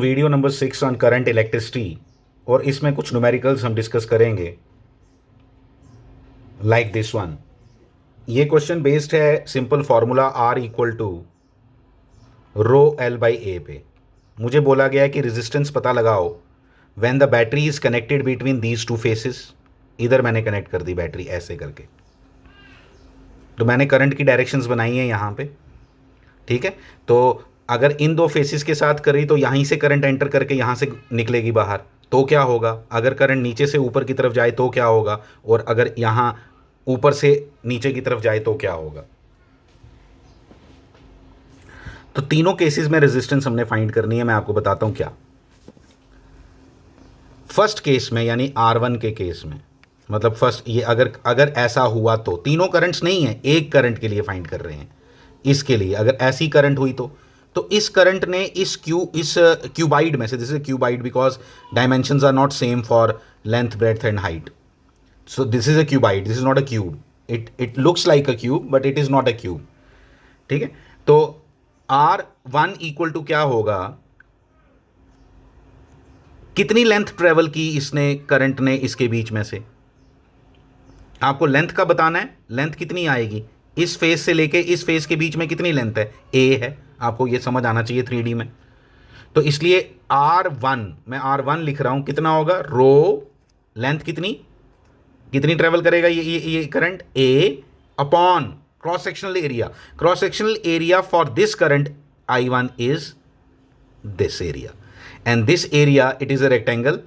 Video number 6 on current electricity, और इसमें कुछ न्यूमेरिकल्स हम डिस्कस करेंगे लाइक दिस वन। ये क्वेश्चन बेस्ड है simple formula R equal to rho L by A पे। मुझे बोला गया है कि रेजिस्टेंस पता लगाओ when the battery is connected between these two faces. इधर मैंने कनेक्ट कर दी बैटरी ऐसे करके, तो मैंने करंट की डायरेक्शंस बनाई है यहाँ पे, ठीक है। तो अगर इन दो फेसेस के साथ करी तो यहीं से करंट एंटर करके यहाँ से निकलेगी बाहर, तो क्या होगा? अगर करंट नीचे से ऊपर की तरफ जाए तो क्या होगा? और अगर यहाँ ऊपर से नीचे की तरफ जाए तो क्या होगा? तो तीनों केसेस में रेजिस्टेंस हमने फाइंड करनी है। मैं आपको बताता हूं क्या। फर्स्ट केस में यानी R1 के केस में, मतलब फर्स्ट ये अगर ऐसा हुआ तो तीनों करंट्स नहीं है, एक करंट के लिए फाइंड कर रहे हैं। इसके लिए अगर ऐसी करंट हुई तो इस करंट ने इस क्यूबाइड में से, this is cuboid because dimensions are not same for length, breadth and height. So this is a cuboid, this is not a cube. It looks like a cube but it is not a cube, ठीक है। तो R1 equal to क्या होगा? कितनी length travel की इसने, current ने इसके बीच में से? आपको लेंथ का बताना है। लेंथ कितनी आएगी? इस फेस से लेके इस फेस के बीच में कितनी लेंथ है? A है। आपको ये समझ आना चाहिए 3D में। तो इसलिए R1, मैं R1 लिख रहा हूं, कितना होगा? रो लेंथ कितनी ट्रेवल करेगा ये current? A upon cross sectional area. Cross sectional area for this current I1 is this area, and this area it is a rectangle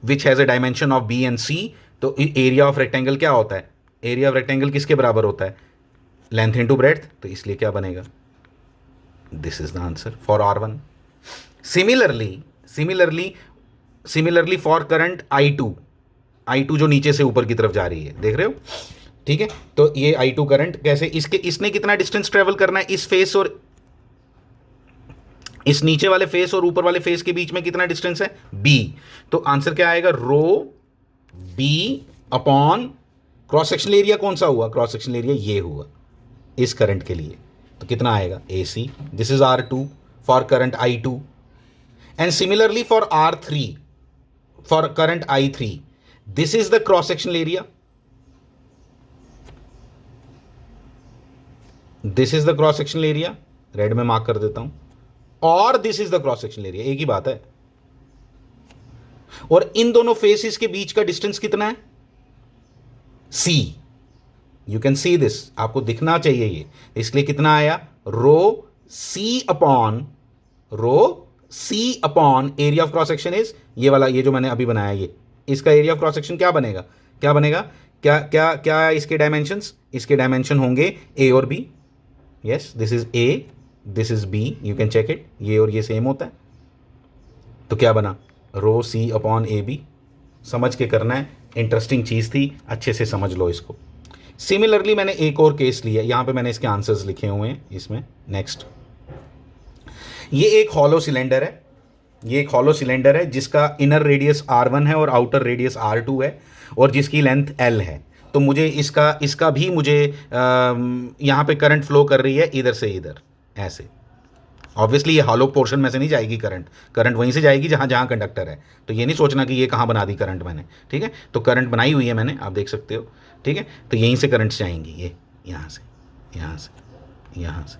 which has a dimension of B and C। तो area of rectangle क्या होता है? Area of rectangle किसके बराबर होता है? Length into breadth. तो इसलिए क्या बनेगा? This is the answer for R1। Similarly for current I2 जो नीचे से ऊपर की तरफ जा रही है, देख रहे हो, ठीक है। तो ये I2 करंट कैसे, इसने कितना डिस्टेंस ट्रेवल करना है? इस फेस और इस नीचे वाले फेस और ऊपर वाले फेस के बीच में कितना डिस्टेंस है? B। तो आंसर क्या आएगा? रो B upon cross sectional area कौन सा हुआ? क्रॉस सेक्शनल एरिया ये हुआ इस करंट के लिए। तो कितना आएगा? AC। This is R2 for current I2, and similarly for R3, for current I3, this is the cross sectional area, this is the cross sectional area, red में mark कर देता हूं, और this is the cross sectional area, एक ही बात है। और इन दोनों फेसेस के बीच का डिस्टेंस कितना है? C। You can see this, आपको दिखना चाहिए ये। इसलिए कितना आया? रो C upon area of cross section is ये वाला, ये जो मैंने अभी बनाया, ये इसका एरिया ऑफ क्रॉस सेक्शन क्या बनेगा? क्या इसके डायमेंशंस? इसके डायमेंशन होंगे A और B। Yes, this is A, this is B, you can check it, ये और ये सेम होता है। तो क्या बना? Rho C upon AB। समझ के करना है, इंटरेस्टिंग चीज़ थी, अच्छे से समझ लो इसको। सिमिलरली मैंने एक और केस लिया, यहां पे मैंने इसके आंसर्स लिखे हुए हैं इसमें। नेक्स्ट, ये एक हॉलो सिलेंडर है जिसका इनर रेडियस R1 है और आउटर रेडियस R2 है, और जिसकी लेंथ L है। तो मुझे इसका भी मुझे यहाँ पे करंट फ्लो कर रही है इधर से इधर ऐसे। ऑब्वियसली ये हॉलो पोर्शन में से नहीं जाएगी करंट वहीं से जाएगी जहाँ जहाँ कंडक्टर है। तो ये नहीं सोचना कि ये कहाँ बना दी करंट मैंने, ठीक है। तो करंट बनाई हुई है मैंने, आप देख सकते हो, ठीक है। तो यहीं से करंट्स जाएंगी, ये यहाँ से।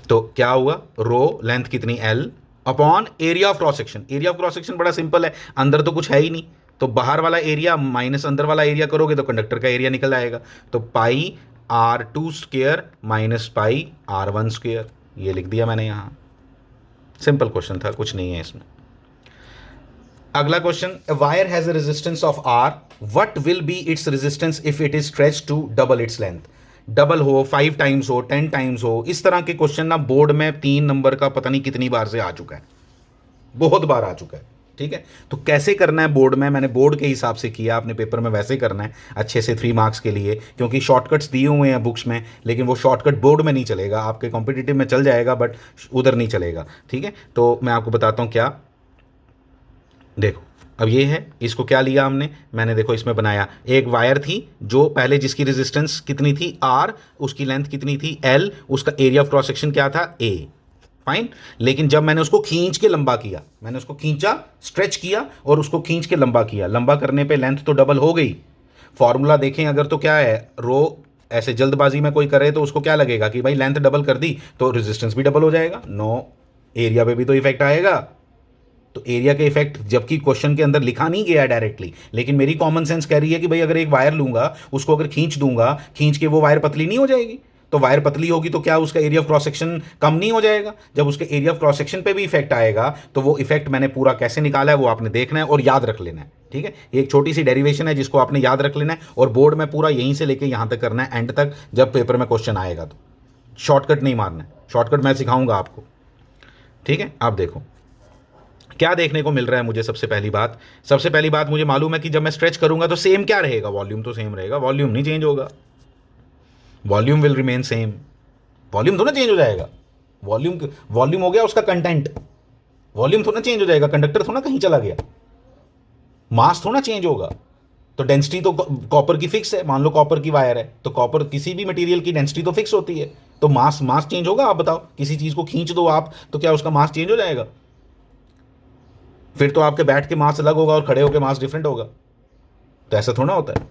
तो क्या हुआ? रो लेंथ कितनी? L upon area of cross section. Area of cross section बड़ा सिंपल है, अंदर तो कुछ है ही नहीं, तो बाहर वाला एरिया माइनस अंदर वाला एरिया करोगे तो कंडक्टर का एरिया निकल आएगा। तो पाई R2 square minus pi R1 square, ये लिख दिया मैंने यहाँ। सिंपल क्वेश्चन था, कुछ नहीं है इसमें। अगला question, wire has a resistance of R, what will be its resistance if it is stretched to double its length? Double हो, 5 टाइम्स हो, 10 टाइम्स हो, इस तरह के क्वेश्चन ना बोर्ड में 3 नंबर का पता नहीं कितनी बार से आ चुका है, बहुत बार आ चुका है, ठीक है। तो कैसे करना है बोर्ड में, मैंने बोर्ड के हिसाब से किया, अपने पेपर में वैसे करना है अच्छे से 3 मार्क्स के लिए, क्योंकि शॉर्टकट्स दिए हुए हैं बुक्स में, लेकिन वो शॉर्टकट बोर्ड में नहीं चलेगा, आपके कॉम्पिटिटिव में चल जाएगा बट उधर नहीं चलेगा, ठीक है। तो मैं आपको बताता हूँ क्या। देखो, अब ये है, इसको क्या लिया मैंने देखो इसमें बनाया, एक वायर थी जो पहले जिसकी रेजिस्टेंस कितनी थी R, उसकी लेंथ कितनी थी L, उसका एरिया ऑफ क्रॉस सेक्शन क्या था A, फाइन। लेकिन जब मैंने उसको खींच के लंबा किया, मैंने उसको खींचा, स्ट्रेच किया और उसको खींच के लंबा किया, लंबा करने पे लेंथ तो डबल हो गई। फॉर्मूला देखें अगर तो क्या है, रो ऐसे जल्दबाजी में कोई करे तो उसको क्या लगेगा कि भाई लेंथ डबल कर दी तो रेजिस्टेंस भी डबल हो जाएगा। नो, एरिया पे भी तो इफेक्ट आएगा। तो एरिया के इफेक्ट जबकि क्वेश्चन के अंदर लिखा नहीं गया डायरेक्टली, लेकिन मेरी कॉमन सेंस कह रही है कि भाई अगर एक वायर लूंगा, उसको अगर खींच दूंगा, खींच के वो वायर पतली नहीं हो जाएगी? तो वायर पतली होगी तो क्या उसका एरिया ऑफ क्रॉस सेक्शन कम नहीं हो जाएगा? जब उसके एरिया ऑफ क्रॉस सेक्शन पे भी इफेक्ट आएगा तो वो इफेक्ट मैंने पूरा कैसे निकाला है वो आपने देखना है और याद रख लेना है। ठीक है, एक छोटी सी डेरिवेशन है जिसको आपने याद रख लेना है और बोर्ड में पूरा यहीं से लेके यहां तक करना है, एंड तक, जब पेपर में क्वेश्चन आएगा तो शॉर्टकट नहीं मारना है। शॉर्टकट मैं सिखाऊंगा आपको। ठीक है, आप देखो क्या देखने को मिल रहा है मुझे। सबसे पहली बात मुझे मालूम है कि जब मैं स्ट्रेच करूंगा तो सेम क्या रहेगा, वॉल्यूम तो सेम रहेगा, वॉल्यूम नहीं चेंज होगा, volume will remain same. Volume थोड़ा चेंज हो जाएगा, वॉल्यूम हो गया उसका कंटेंट, वॉल्यूम थोड़ा चेंज हो जाएगा, कंडक्टर थोड़ा कहीं चला गया, मास थोड़ा चेंज होगा। तो डेंसिटी तो कॉपर की फिक्स है, मान लो कॉपर की वायर है तो कॉपर किसी भी मटेरियल की डेंसिटी तो फिक्स होती है, तो मास चेंज होगा? आप बताओ, किसी चीज को खींच दो आप तो क्या उसका मास चेंज हो जाएगा? फिर तो आपके बैठ के मास अलग होगा और खड़े होकर मास डिफरेंट होगा। तो ऐसा थोड़ा होता है।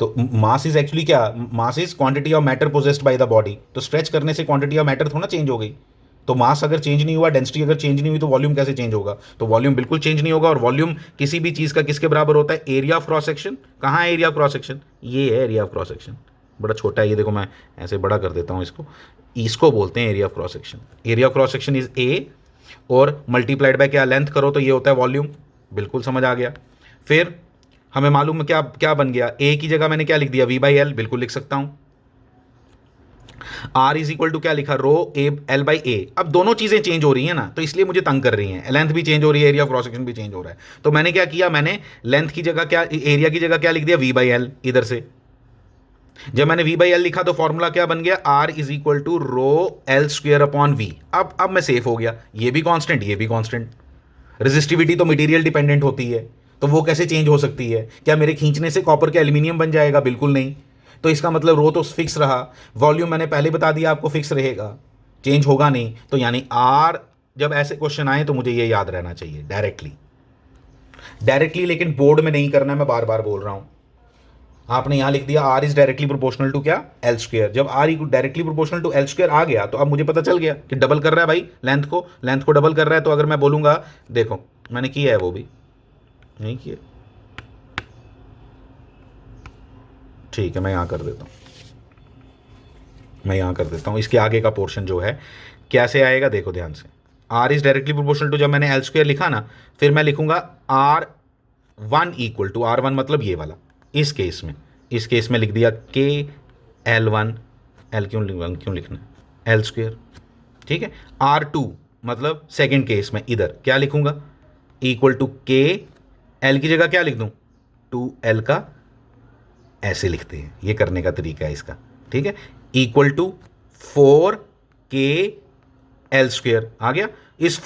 तो मास इज एक्चुअली क्या, mass is quantity of matter possessed by the body. तो स्ट्रेच करने से क्वांटिटी ऑफ मैटर थोड़ा चेंज हो गई। तो मास अगर चेंज नहीं हुआ, डेंसिटी अगर चेंज नहीं हुई, तो वॉल्यूम कैसे चेंज होगा? तो वॉल्यूम बिल्कुल चेंज नहीं होगा। और वॉल्यूम किसी भी चीज का किसके बराबर होता है? Area of cross section. कहाँ है एरिया ऑफ क्रॉस सेक्शन? ये है एरिया ऑफ क्रॉस सेक्शन, बड़ा छोटा है ये, देखो मैं ऐसे बड़ा कर देता हूँ इसको, इसको बोलते हैं area of cross section. Area of cross section is a और मल्टीप्लाइड बाय क्या, लेंथ करो तो ये होता है वॉल्यूम। बिल्कुल समझ आ गया। फिर हमें मालूम है क्या क्या बन गया, ए की जगह मैंने क्या लिख दिया, वी बाई एल, बिल्कुल लिख सकता हूं। आर इज इक्वल टू क्या लिखा, रो ए एल बाई ए। अब दोनों चीजें चेंज हो रही हैं ना, तो इसलिए मुझे तंग कर रही हैं, लेंथ भी चेंज हो रही है, एरिया ऑफ क्रॉस सेक्शन भी चेंज हो रहा है। तो मैंने क्या किया, मैंने लेंथ की जगह क्या, एरिया की जगह क्या लिख दिया, वी बाई एल इधर से। जब मैंने वी बाई एल लिखा तो फॉर्मूला क्या बन गया, R is equal to rho L square upon V. अब मैं सेफ हो गया, ये भी कांस्टेंट ये भी कांस्टेंट। रेजिस्टिविटी तो मटेरियल डिपेंडेंट होती है, तो वो कैसे चेंज हो सकती है? क्या मेरे खींचने से कॉपर के एल्यूमिनियम बन जाएगा? बिल्कुल नहीं। तो इसका मतलब रो तो फिक्स रहा, वॉल्यूम मैंने पहले बता दिया आपको फिक्स रहेगा, चेंज होगा नहीं। तो यानी आर, जब ऐसे क्वेश्चन आए तो मुझे ये याद रहना चाहिए डायरेक्टली, लेकिन बोर्ड में नहीं करना, मैं बार बार बोल रहा हूं। आपने यहां लिख दिया R is directly proportional to क्या, एल स्क्वायर। जब R directly proportional to L square आ गया तो अब मुझे पता चल गया कि डबल कर रहा है भाई लेंथ को डबल कर रहा है। तो अगर मैं बोलूंगा, देखो मैंने किया है, वो भी नहीं किया, ठीक है मैं यहां कर देता हूं, इसके आगे का पोर्शन जो है कैसे आएगा देखो ध्यान से। R is directly proportional to, जब मैंने एल स्क्वायर लिखा ना, फिर मैं लिखूंगा R one equal to, R one मतलब ये वाला, इस केस में लिख दिया के एल वन, एल क्यों लिखना है, एल स्क्वायर। ठीक है, आर टू मतलब सेकेंड केस में इधर क्या लिखूंगा, इक्वल टू के, एल की जगह क्या लिख दूं, टू एल का, ऐसे लिखते हैं, ये करने का तरीका है इसका। ठीक है, इक्वल टू 4 के एल स्क्वेयर आ गया। इस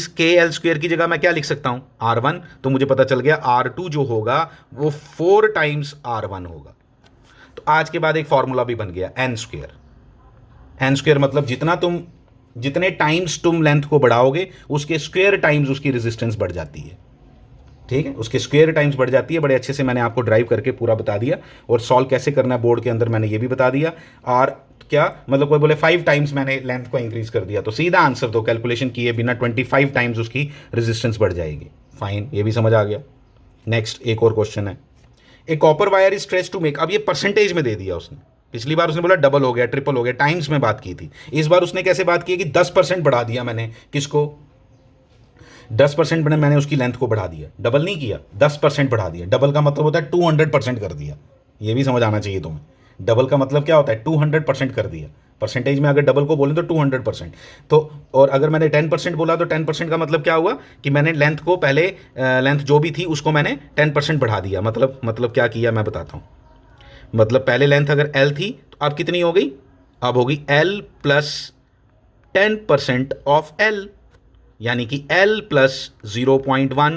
के एल स्क्वेयर की जगह मैं क्या लिख सकता हूं, आर वन। तो मुझे पता चल गया आर टू जो होगा वो 4 टाइम्स आर वन होगा। तो आज के बाद एक फॉर्मूला भी बन गया, एन स्क्वेयर मतलब जितने टाइम्स तुम लेंथ को बढ़ाओगे उसके स्क्वेयर टाइम्स उसकी रेजिस्टेंस बढ़ जाती है। ठीक है, उसके स्क्वेयर टाइम्स बढ़ जाती है। बड़े अच्छे से मैंने आपको ड्राइव करके पूरा बता दिया, और सॉल्व कैसे करना है बोर्ड के अंदर मैंने ये भी बता दिया। और क्या मतलब, कोई बोले 5 टाइम्स मैंने लेंथ को इंक्रीज कर दिया, तो सीधा आंसर दो, कैलकुलेशन किए बिना 25 टाइम्स उसकी रेजिस्टेंस बढ़ जाएगी। फाइन, ये भी समझ आ गया। नेक्स्ट एक और क्वेश्चन है, a copper wire is stretch to make. अब ये परसेंटेज में दे दिया उसने, पिछली बार उसने बोला डबल हो गया, ट्रिपल हो गया, टाइम्स में बात की थी। इस बार उसने कैसे बात की है कि 10% बढ़ा दिया मैंने, किसको, 10% मैंने उसकी लेंथ को बढ़ा दिया, डबल नहीं किया, 10% बढ़ा दिया। डबल का मतलब होता है 200% कर दिया, ये भी समझ आना चाहिए तुम्हें। डबल का मतलब क्या होता है, 200% कर दिया। परसेंटेज में अगर डबल को बोलें तो 200%। तो और अगर मैंने 10% बोला तो 10% का मतलब क्या हुआ कि मैंने लेंथ को पहले, लेंथ जो भी थी उसको मैंने 10% बढ़ा दिया। मतलब क्या किया मैं बताता हूँ। मतलब पहले लेंथ अगर एल थी तो अब कितनी हो गई, अब होगी एल प्लस 10% ऑफ एल, यानी कि L प्लस 0.1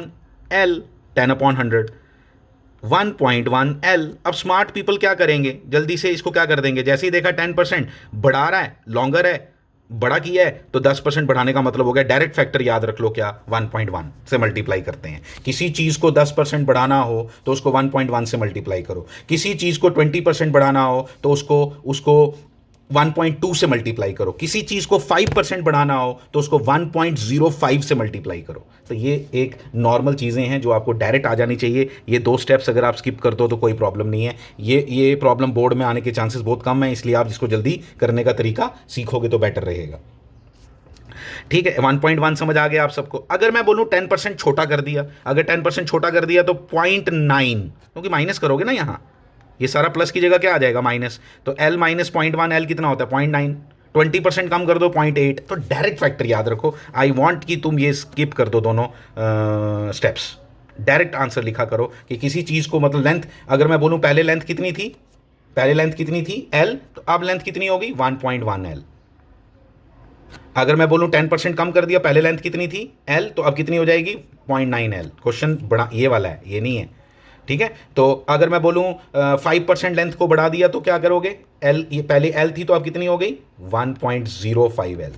L, 10/100, 1.1 L। अब स्मार्ट पीपल क्या करेंगे, जल्दी से इसको क्या कर देंगे, जैसे ही देखा 10% बढ़ा रहा है, लॉन्गर है, बड़ा किया है तो 10% बढ़ाने का मतलब हो गया, डायरेक्ट फैक्टर याद रख लो क्या, 1.1 से मल्टीप्लाई करते हैं। किसी चीज़ को 10% बढ़ाना हो तो उसको 1.1 से मल्टीप्लाई करो, किसी चीज़ को 20% बढ़ाना हो तो उसको उसको 1.2 से मल्टीप्लाई करो, किसी चीज़ को 5% बढ़ाना हो तो उसको 1.05 से मल्टीप्लाई करो। तो ये एक नॉर्मल चीज़ें हैं जो आपको डायरेक्ट आ जानी चाहिए। ये 2 स्टेप्स अगर आप स्किप कर दो तो कोई प्रॉब्लम नहीं है। ये प्रॉब्लम बोर्ड में आने के चांसेस बहुत कम है, इसलिए आप इसको जल्दी करने का तरीका सीखोगे तो बेटर रहेगा। ठीक है, 1.1 समझ आ गया आप सबको। अगर मैं बोलूँ 10% छोटा कर दिया, अगर 10% छोटा कर दिया तो 0.9, क्योंकि माइनस करोगे ना यहाँ, ये सारा प्लस की जगह क्या आ जाएगा माइनस, तो L माइनस 0.1, L कितना होता है 0.9, 20% कम कर दो 0.8। तो डायरेक्ट फैक्टर याद रखो। आई वांट कि तुम ये स्किप कर दो दोनों स्टेप्स, डायरेक्ट आंसर लिखा करो कि किसी चीज़ को मतलब लेंथ, अगर मैं बोलूँ पहले लेंथ कितनी थी, पहले लेंथ कितनी थी L, तो अब लेंथ कितनी होगी 1.1 L। अगर मैं बोलूँ 10% कम कर दिया, पहले लेंथ कितनी थी L, तो अब कितनी हो जाएगी 0.9 L। क्वेश्चन बड़ा ये वाला है, ये नहीं है, ठीक है। तो अगर मैं बोलूँ 5% लेंथ को बढ़ा दिया तो क्या करोगे, L ये पहले L थी तो अब कितनी हो गई 1.05 L।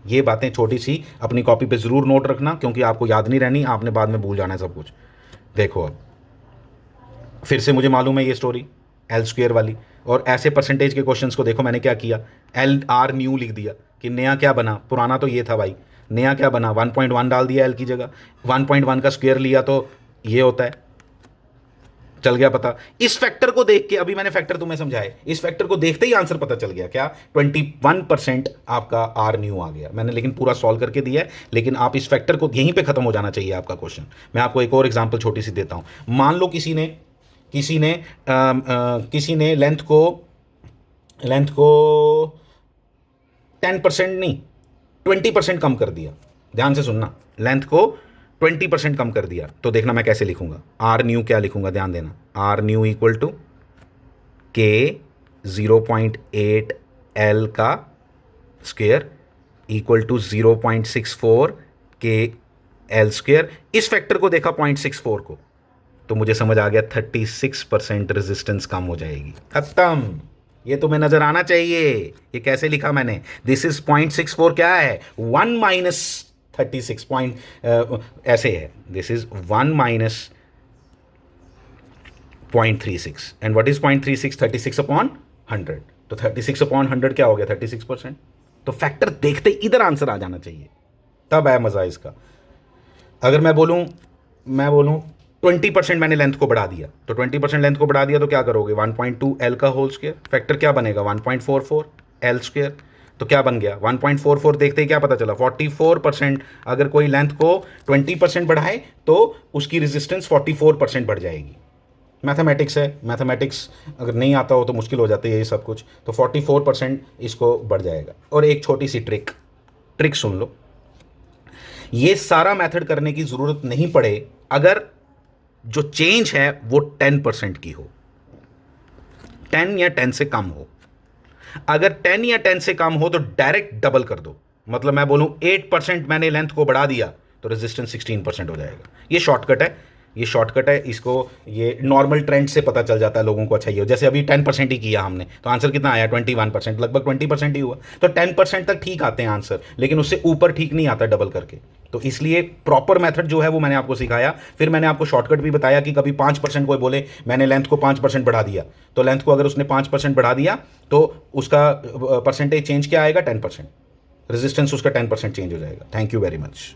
ये बातें छोटी सी अपनी कॉपी पे ज़रूर नोट रखना, क्योंकि आपको याद नहीं रहनी, आपने बाद में भूल जाना है सब कुछ। देखो अब फिर से मुझे मालूम है ये स्टोरी L स्क्वेयर वाली, और ऐसे परसेंटेज के क्वेश्चंस को देखो मैंने क्या किया, L R न्यू लिख दिया कि नया क्या बना, पुराना तो ये था भाई, नया क्या बना 1.1 डाल दिया L की जगह, 1.1 का स्क्वायर लिया तो ये होता है, चल गया पता। इस फैक्टर को देख के, अभी मैंने फैक्टर तुम्हें समझाए, इस फैक्टर को देखते ही आंसर पता चल गया क्या, 21% आपका आर न्यू आ गया। मैंने लेकिन पूरा सॉल्व करके दिया है, लेकिन आप इस फैक्टर को यहीं पे खत्म हो जाना चाहिए आपका क्वेश्चन। मैं आपको एक और एग्जांपल छोटी सी देता हूं। मान लो किसी ने लेंथ को 10% नहीं 20% कम कर दिया। ध्यान से सुनना, लेंथ को 20% कम कर दिया तो देखना मैं कैसे लिखूंगा। आर न्यू क्या लिखूंगा, ध्यान देना, आर न्यू इक्वल टू के 0.8 L का स्क्वेयर इक्वल टू 0.64 के L स्क्वेयर। इस फैक्टर को देखा 0.64 को, तो मुझे समझ आ गया 36% रेजिस्टेंस कम हो जाएगी। खत्म। ये तुम्हें नजर आना चाहिए ये कैसे लिखा मैंने। दिस इज 0.64 क्या है 1 माइनस 36 पॉइंट ऐसे है, this is 1 minus 0.36 and what is 0.36, 36 upon 100। तो 36 अपॉन 100 क्या हो गया 36%। तो फैक्टर देखते इधर आंसर आ जाना चाहिए, तब आया मजा इसका। अगर मैं बोलूं 20% मैंने लेंथ को बढ़ा दिया, तो 20% लेंथ को बढ़ा दिया तो क्या करोगे 1.2 L का होल स्क्वायर, फैक्टर क्या बनेगा 1.44 L स्क्वायर। तो क्या बन गया 1.44, देखते ही क्या पता चला 44%। अगर कोई लेंथ को 20% बढ़ाए तो उसकी रेजिस्टेंस 44% बढ़ जाएगी। मैथमेटिक्स है, मैथमेटिक्स अगर नहीं आता हो तो मुश्किल हो जाती है ये सब कुछ। तो 44% इसको बढ़ जाएगा। और एक छोटी सी ट्रिक सुन लो, ये सारा मेथड करने की ज़रूरत नहीं पड़े अगर जो चेंज है वो 10% की हो, 10 या 10 से कम हो। अगर 10 या 10 से कम हो तो डायरेक्ट डबल कर दो। मतलब मैं बोलूं 8% मैंने लेंथ को बढ़ा दिया तो रेजिस्टेंस 16% हो जाएगा। ये शॉर्टकट है, इसको ये नॉर्मल ट्रेंड से पता चल जाता है लोगों को। अच्छा ये जैसे अभी 10% ही किया हमने तो आंसर कितना आया 21%, लगभग 20% ही हुआ। तो 10% तक ठीक आते हैं आंसर, लेकिन उससे ऊपर ठीक नहीं आता डबल करके। तो इसलिए प्रॉपर मेथड जो है वो मैंने आपको सिखाया। फिर मैंने आपको शॉर्टकट भी बताया कि कभी 5% कोई बोले मैंने लेंथ को 5% बढ़ा दिया, तो लेंथ को अगर उसने 5% बढ़ा दिया तो उसका परसेंटेज चेंज क्या आएगा 10%, रेजिस्टेंस उसका 10% चेंज हो जाएगा। Thank you very much.